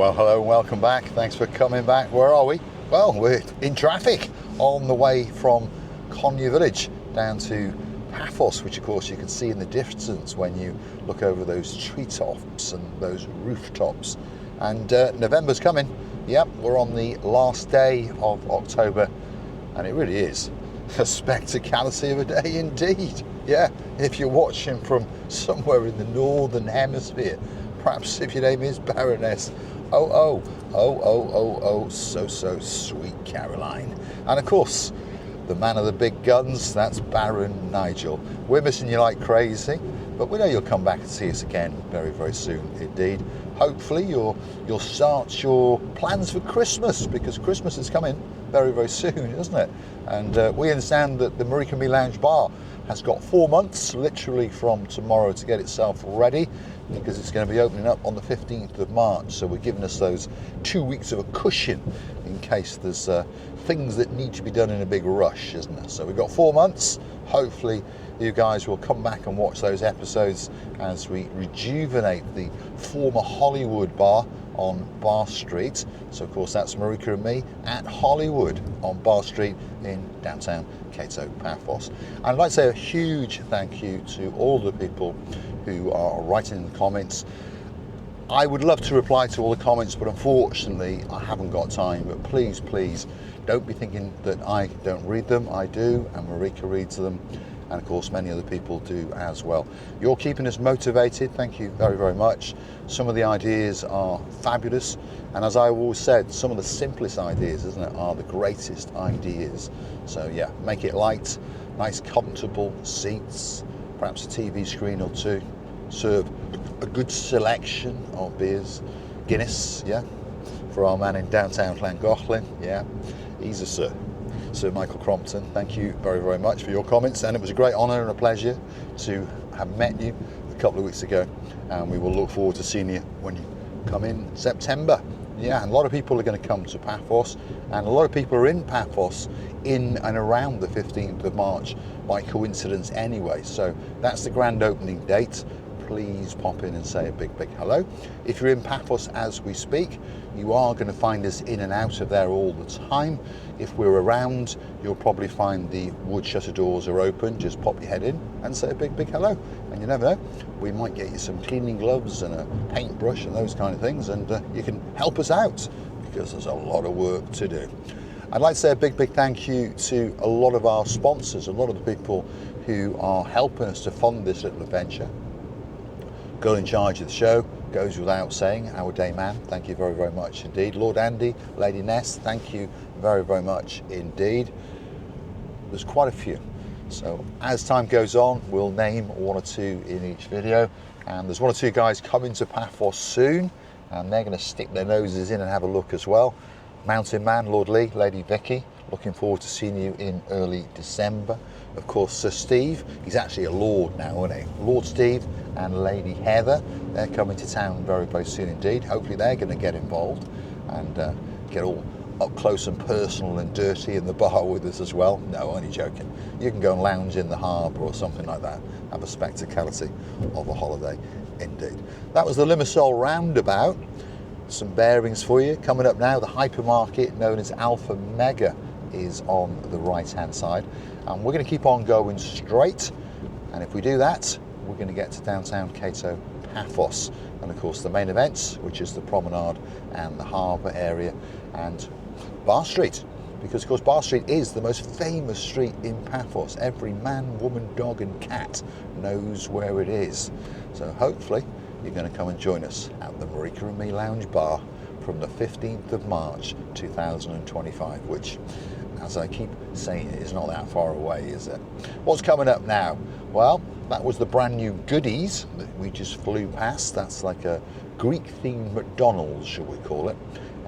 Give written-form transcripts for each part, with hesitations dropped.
Well, hello and welcome back. Thanks for coming back. Where are we? Well, we're in traffic on the way from Konya village down to Paphos, which of course you can see in the distance when you look over those treetops and those rooftops. And November's coming. Yep, we're on the last day of October, and it really is a spectacality of a day indeed. Yeah, if you're watching from somewhere in the northern hemisphere, perhaps if your name is Baroness, oh, so sweet Caroline. And of course, the man of the big guns, that's Baron Nigel. We're missing you like crazy, but we know you'll come back and see us again very, very soon indeed. Hopefully you'll start your plans for Christmas, because Christmas is coming very, very soon, isn't it? And we understand that the Marika Me Lounge Bar has got 4 months, literally from tomorrow, to get itself ready, because it's going to be opening up on the 15th of March. So we're giving us those 2 weeks of a cushion in case there's things that need to be done in a big rush, isn't there? So we've got 4 months. Hopefully you guys will come back and watch those episodes as we rejuvenate the former Hollywood bar on Bar Street. So of course that's Marika and me at Hollywood on Bar Street in downtown Kato Paphos. And I'd like to say a huge thank you to all the people who are writing in the comments. I would love to reply to all the comments, but unfortunately I haven't got time. But please don't be thinking that I don't read them. I do, and Marika reads them, and of course many other people do as well. You're keeping us motivated. Thank you very, very much. Some of the ideas are fabulous, and as I always said, some of the simplest ideas, isn't it, are the greatest ideas. So yeah, make it light, nice comfortable seats, perhaps a TV screen or two, serve a good selection of beers, Guinness, yeah, for our man in downtown Llangollen, yeah, he's a Sir Michael Crompton. Thank you very, very much for your comments, and it was a great honour and a pleasure to have met you a couple of weeks ago, and we will look forward to seeing you when you come in September. Yeah, and a lot of people are going to come to Paphos, and a lot of people are in Paphos in and around the 15th of March by coincidence anyway, so that's the grand opening date. Please pop in and say a big hello. If you're in Paphos as we speak, you are going to find us in and out of there all the time. If we're around, you'll probably find the wood shutter doors are open. Just pop your head in and say a big hello. And you never know, we might get you some cleaning gloves and a paintbrush and those kind of things, and you can help us out, because there's a lot of work to do. I'd like to say a big thank you to a lot of our sponsors, a lot of the people who are helping us to fund this little adventure. Girl in charge of the show, goes without saying, our day man, thank you very, very much indeed. Lord Andy, Lady Ness, thank you very, very much indeed. There's quite a few. So as time goes on, we'll name 1 or 2 in each video. And there's 1 or 2 guys coming to Paphos soon, and they're going to stick their noses in and have a look as well. Mountain Man, Lord Lee, Lady Vicky, looking forward to seeing you in early December. Of course, Sir Steve, he's actually a Lord now, isn't he? Lord Steve and Lady Heather, they're coming to town very, very soon indeed. Hopefully they're going to get involved and get all up close and personal and dirty in the bar with us as well. No, only joking. You can go and lounge in the harbour or something like that. Have a spectacality of a holiday indeed. That was the Limassol roundabout. Some bearings for you. Coming up now, the hypermarket known as Alpha Mega is on the right hand side, and we're going to keep on going straight, and if we do that, we're going to get to downtown Kato Paphos, and of course the main events, which is the promenade and the harbour area and Bar Street, because of course Bar Street is the most famous street in Paphos. Every man, woman, dog and cat knows where it is. So hopefully you're going to come and join us at the Marika and Me Lounge Bar from the 15th of March 2025, which, as I keep saying, is not that far away, is it? What's coming up now? Well, that was the brand new goodies that we just flew past. That's like a Greek-themed McDonald's, shall we call it,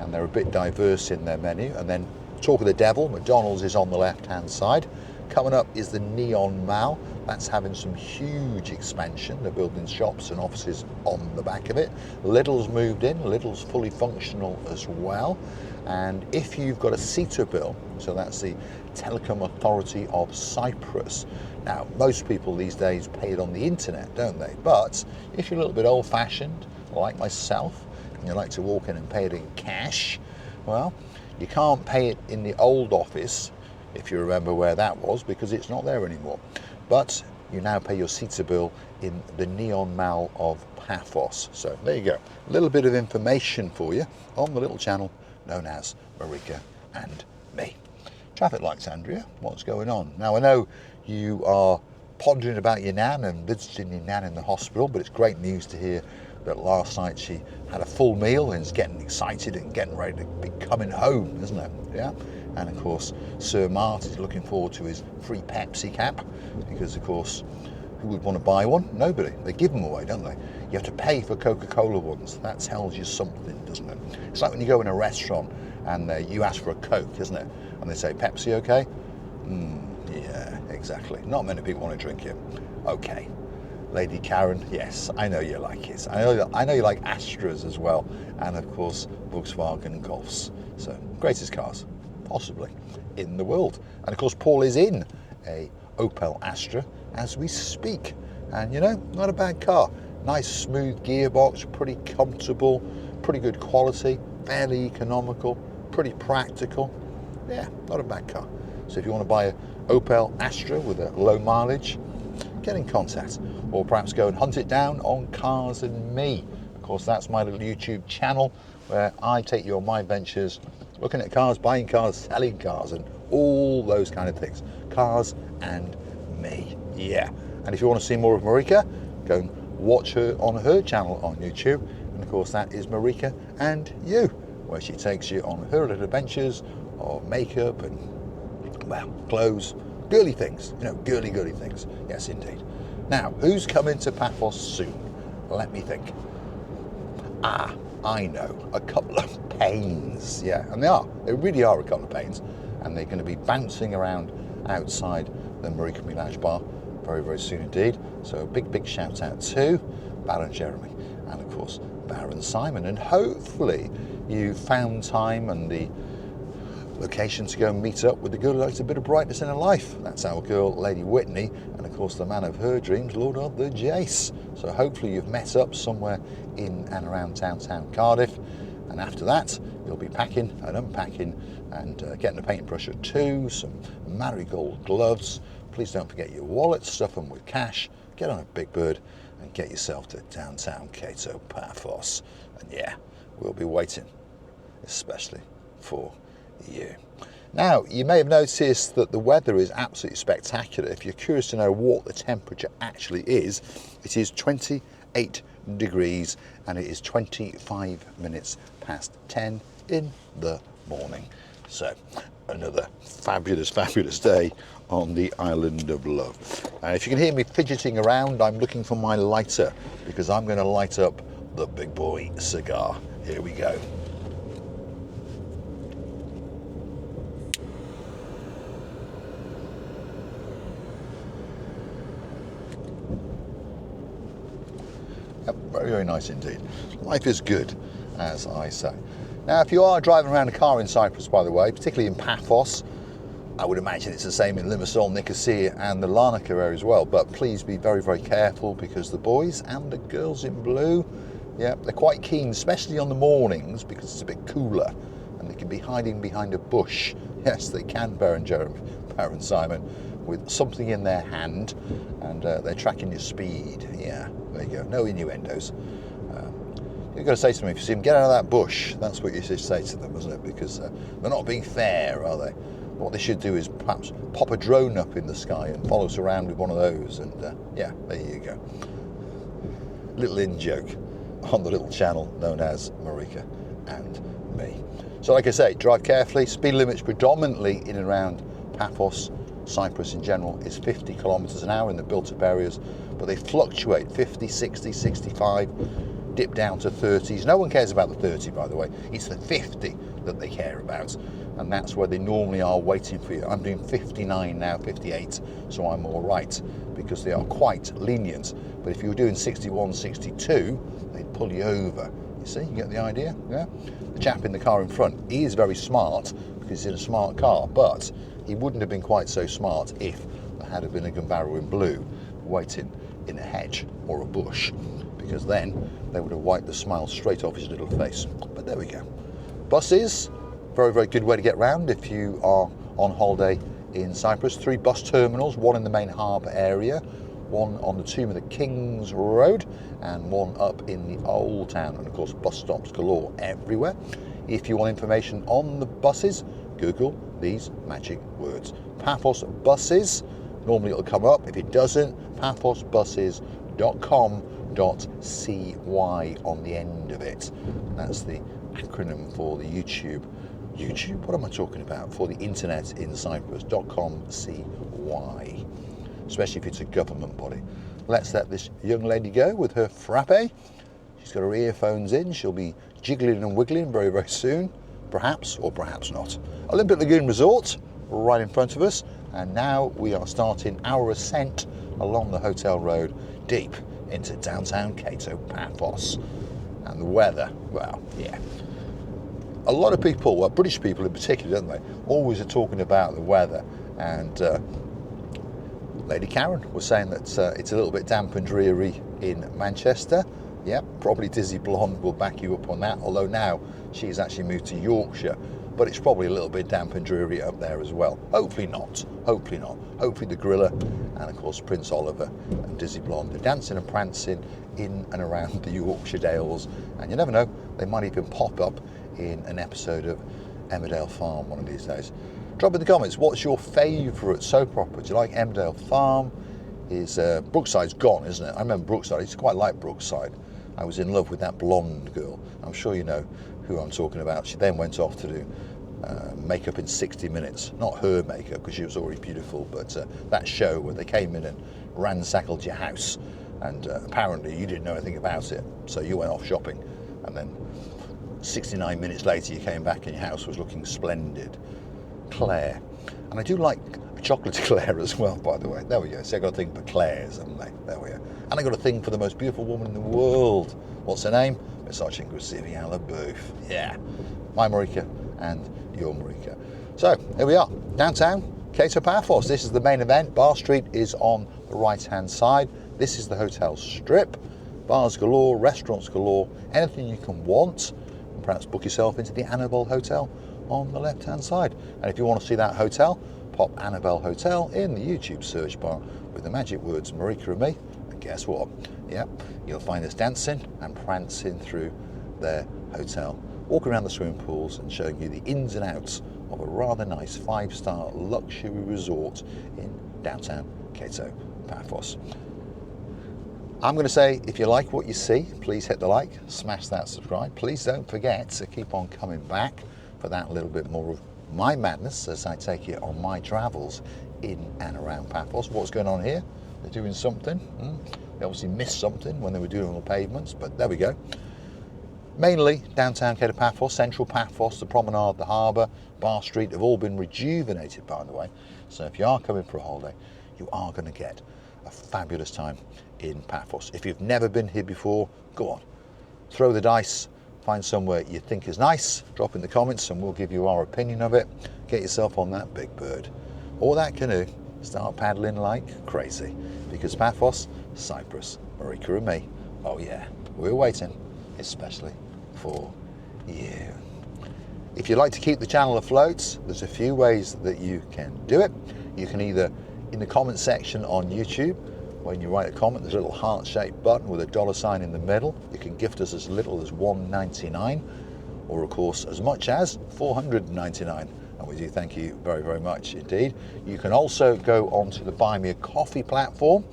and they're a bit diverse in their menu. And then talk of the devil, McDonald's is on the left-hand side. Coming up is the Neon Mall. That's having some huge expansion. They're building shops and offices on the back of it. Lidl's moved in. Lidl's fully functional as well. And if you've got a CETA bill, so that's the Telecom Authority of Cyprus. Now, most people these days pay it on the internet, don't they? But if you're a little bit old-fashioned, like myself, you like to walk in and pay it in cash, well, you can't pay it in the old office, if you remember where that was, because it's not there anymore. But you now pay your CETA bill in the Neon Mall of Paphos. So there you go, a little bit of information for you on the little channel known as Marika and me. Traffic lights, Andrea, what's going on? Now I know you are pondering about your nan and visiting your nan in the hospital, but it's great news to hear that last night she had a full meal and is getting excited and getting ready to be coming home, isn't it? Yeah. And of course, Sir Mart is looking forward to his free Pepsi cap, because of course, who would want to buy one? Nobody. They give them away, don't they? You have to pay for Coca-Cola ones. That tells you something, doesn't it? It's like when you go in a restaurant and you ask for a Coke, isn't it? And they say, Pepsi, okay? Yeah, exactly. Not many people want to drink it. Okay. Lady Karen, yes, I know you like it. I know you like Astras as well, and of course Volkswagen Golfs. So greatest cars, possibly, in the world. And of course Paul is in a Opel Astra as we speak, and you know, not a bad car. Nice smooth gearbox, pretty comfortable, pretty good quality, fairly economical, pretty practical. Yeah, not a bad car. So if you want to buy a Opel Astra with a low mileage, get in contact, or perhaps go and hunt it down on Cars and Me. Of course, that's my little YouTube channel where I take you on my ventures, looking at cars, buying cars, selling cars, and all those kind of things. Cars and Me, yeah. And if you want to see more of Marika, go and watch her on her channel on YouTube. And of course, that is Marika and You, where she takes you on her little adventures of makeup and, well, clothes, girly things, you know, girly things. Yes, indeed. Now, who's coming to Paphos soon? Let me think. I know, a couple of pains. Yeah, and they really are a couple of pains, and they're going to be bouncing around outside the Marika Me Lounge bar very, very soon indeed. So a big shout out to Baron Jeremy and of course Baron Simon, and hopefully you found time and the location to go and meet up with the girl who likes a bit of brightness in her life. That's our girl, Lady Whitney, and of course the man of her dreams, Lord of the Jace. So hopefully you've met up somewhere in and around downtown Cardiff, and after that you'll be packing and unpacking and getting a paintbrush or two, some marigold gloves. Please don't forget your wallet, stuff them with cash, get on a big bird and get yourself to downtown Kato Paphos. And yeah, we'll be waiting, especially for you. Now, you may have noticed that the weather is absolutely spectacular. If you're curious to know what the temperature actually is, it is 28 degrees and it is 25 minutes past 10 in the morning. So, another fabulous day on the island of love. And if you can hear me fidgeting around, I'm looking for my lighter because I'm going to light up the big boy cigar. Here we go. Yep, very, very nice indeed. Life is good, as I say. Now, if you are driving around a car in Cyprus, by the way, particularly in Paphos, I would imagine it's the same in Limassol, Nicosia and the Larnaca area as well, but please be very, very careful because the boys and the girls in blue, yeah, they're quite keen, especially on the mornings because it's a bit cooler and they can be hiding behind a bush. Yes, they can, Baron Jeremy, Baron Simon, with something in their hand, and they're tracking your speed. Yeah, there you go, no innuendos. You've got to say to them, if you see them, get out of that bush. That's what you should say to them, isn't it? Because they're not being fair, are they? What they should do is perhaps pop a drone up in the sky and follow us around with one of those. And yeah, there you go. Little in-joke on the little channel known as Marika and Me. So like I say, drive carefully. Speed limits predominantly in and around Paphos, Cyprus in general, is 50 kilometers an hour in the built-up areas, but they fluctuate 50, 60, 65, dip down to 30s. No one cares about the 30, by the way. It's the 50 that they care about, and that's where they normally are waiting for you. I'm doing 59 now, 58, so I'm all right because they are quite lenient. But if you were doing 61, 62, they'd pull you over. You see, you get the idea? Yeah. The chap in the car in front, he is very smart because he's in a smart car, but he wouldn't have been quite so smart if there had been a Gambaro in blue waiting in a hedge or a bush, because then they would have wiped the smile straight off his little face. But there we go. Buses, very, very good way to get round if you are on holiday in Cyprus. 3 bus terminals, one in the main harbour area, one on the Tomb of the Kings Road, and one up in the Old Town, and of course bus stops galore everywhere. If you want information on the buses, Google these magic words. Paphos buses, normally it'll come up. If it doesn't, paphosbuses.com.cy on the end of it. That's the acronym for the YouTube, what am I talking about? For the internet in Cyprus, .com.cy, especially if it's a government body. Let's let this young lady go with her frappe. She's got her earphones in. She'll be jiggling and wiggling very, very soon, perhaps or perhaps not. Olympic Lagoon Resort, right in front of us. And now we are starting our ascent along the hotel road deep into downtown Kato Paphos. And the weather, well, yeah. A lot of people, well, British people in particular, don't they, always are talking about the weather. And Lady Karen was saying that it's a little bit damp and dreary in Manchester. Yeah, probably Dizzy Blonde will back you up on that, although now she's actually moved to Yorkshire. But it's probably a little bit damp and dreary up there as well. Hopefully not. Hopefully not. Hopefully the Gorilla and, of course, Prince Oliver and Dizzy Blonde are dancing and prancing in and around the Yorkshire Dales. And you never know, they might even pop up in an episode of Emmerdale Farm one of these days. Drop in the comments, what's your favourite soap opera? Do you like Emmerdale Farm? Brookside's gone, isn't it? I remember Brookside. I used to quite like Brookside. I was in love with that blonde girl. I'm sure you know who I'm talking about. She then went off to do makeup in 60 minutes. Not her makeup, because she was already beautiful, but that show where they came in and ransackled your house, and apparently you didn't know anything about it, so you went off shopping, and then 69 minutes later you came back and your house was looking splendid. Claire. And I do like a chocolate Claire as well, by the way. There we go. So I got a thing for Claires, haven't I? There we go. And I got a thing for the most beautiful woman in the world. What's her name? Miss Ingrid Booth. Yeah. My Marika and your Marika. So here we are, downtown Kato Paphos. This is the main event. Bar Street is on the right-hand side. This is the hotel strip. Bars galore, restaurants galore, anything you can want. And perhaps book yourself into the Annabelle Hotel on the left-hand side. And if you want to see that hotel, pop Annabelle Hotel in the YouTube search bar with the magic words Marika and me. And guess what? Yeah, you'll find us dancing and prancing through their hotel, walking around the swimming pools and showing you the ins and outs of a rather nice 5-star luxury resort in downtown Kato Paphos. I'm going to say, if you like what you see, please hit the like, smash that subscribe. Please don't forget to keep on coming back for that little bit more of my madness as I take you on my travels in and around Paphos. What's going on here? They're doing something. They obviously missed something when they were doing all the pavements, but there we go. Mainly downtown Kato Paphos, central Paphos, the promenade, the harbour, Bar Street have all been rejuvenated, by the way. So if you are coming for a holiday, you are going to get a fabulous time in Paphos. If you've never been here before, go on, throw the dice, find somewhere you think is nice, drop in the comments and we'll give you our opinion of it. Get yourself on that big bird or that canoe, start paddling like crazy, because Paphos, Cyprus, Marika and me, oh yeah, we're waiting, especially for you. If you'd like to keep the channel afloat, there's a few ways that you can do it. You can either, in the comment section on YouTube, when you write a comment, there's a little heart-shaped button with a $sign in the middle. You can gift us as little as $1.99, or of course as much as $4.99. And we do thank you very, very much indeed. You can also go onto the Buy Me a Coffee platform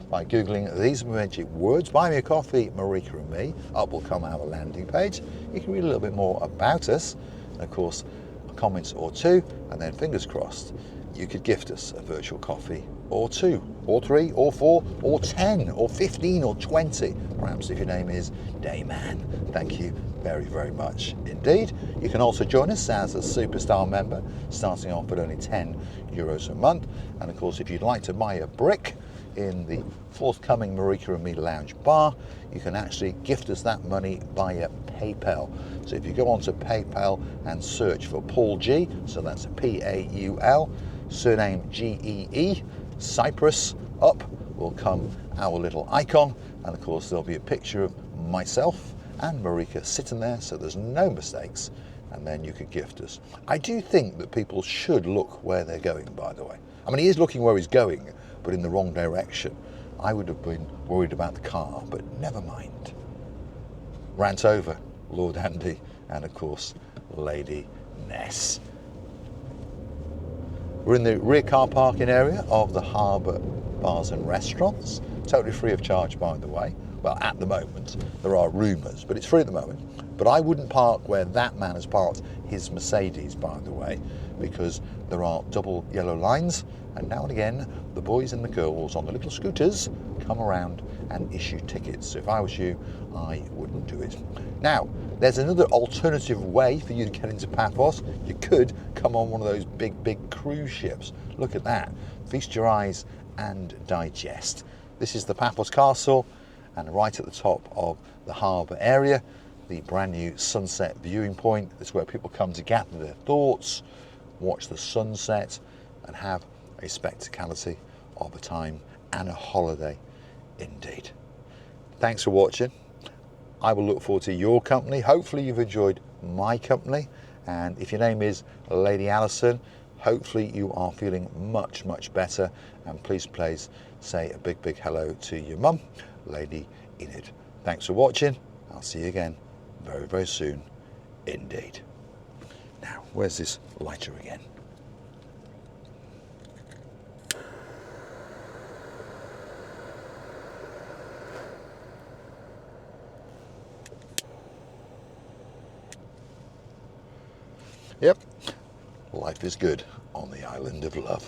by Googling these magic words, Buy Me a Coffee, Marika and me. Up will come our landing page. You can read a little bit more about us, and of course, a comment or two, and then fingers crossed, you could gift us a virtual coffee or 2, or 3, or 4, or 10, or 15, or 20, perhaps if your name is Dayman. Thank you very, very much indeed. You can also join us as a Superstar member, starting off at only €10 a month. And of course, if you'd like to buy a brick in the forthcoming Marika and Me Lounge bar, you can actually gift us that money via PayPal. So if you go onto PayPal and search for Paul G, so that's Paul, surname Gee, Cyprus, up will come our little icon, and of course there'll be a picture of myself and Marika sitting there, so there's no mistakes, and then you could gift us. I do think that people should look where they're going, by the way. I mean, he is looking where he's going, but in the wrong direction. I would have been worried about the car, but never mind. Rant over, Lord Andy, and of course, Lady Ness. We're in the rear car parking area of the Harbour Bars and Restaurants, totally free of charge, by the way. Well, at the moment, there are rumours, but it's free at the moment. But I wouldn't park where that man has parked his Mercedes, by the way, because there are double yellow lines, and now and again, the boys and the girls on the little scooters come around and issue tickets. So if I was you, I wouldn't do it. Now, there's another alternative way for you to get into Paphos. You could come on one of those big cruise ships. Look at that. Feast your eyes and digest. This is the Paphos Castle, and right at the top of the harbour area, the brand new sunset viewing point. This is where people come to gather their thoughts, watch the sunset, and have a spectacality of a time and a holiday indeed. Thanks for watching. I will look forward to your company. Hopefully you've enjoyed my company, and if your name is Lady Alison, hopefully you are feeling much better, and please say a big hello to your mum, Lady Enid. Thanks for watching. I'll see you again very soon indeed. Now, where's this lighter again? Yep, life is good on the island of love.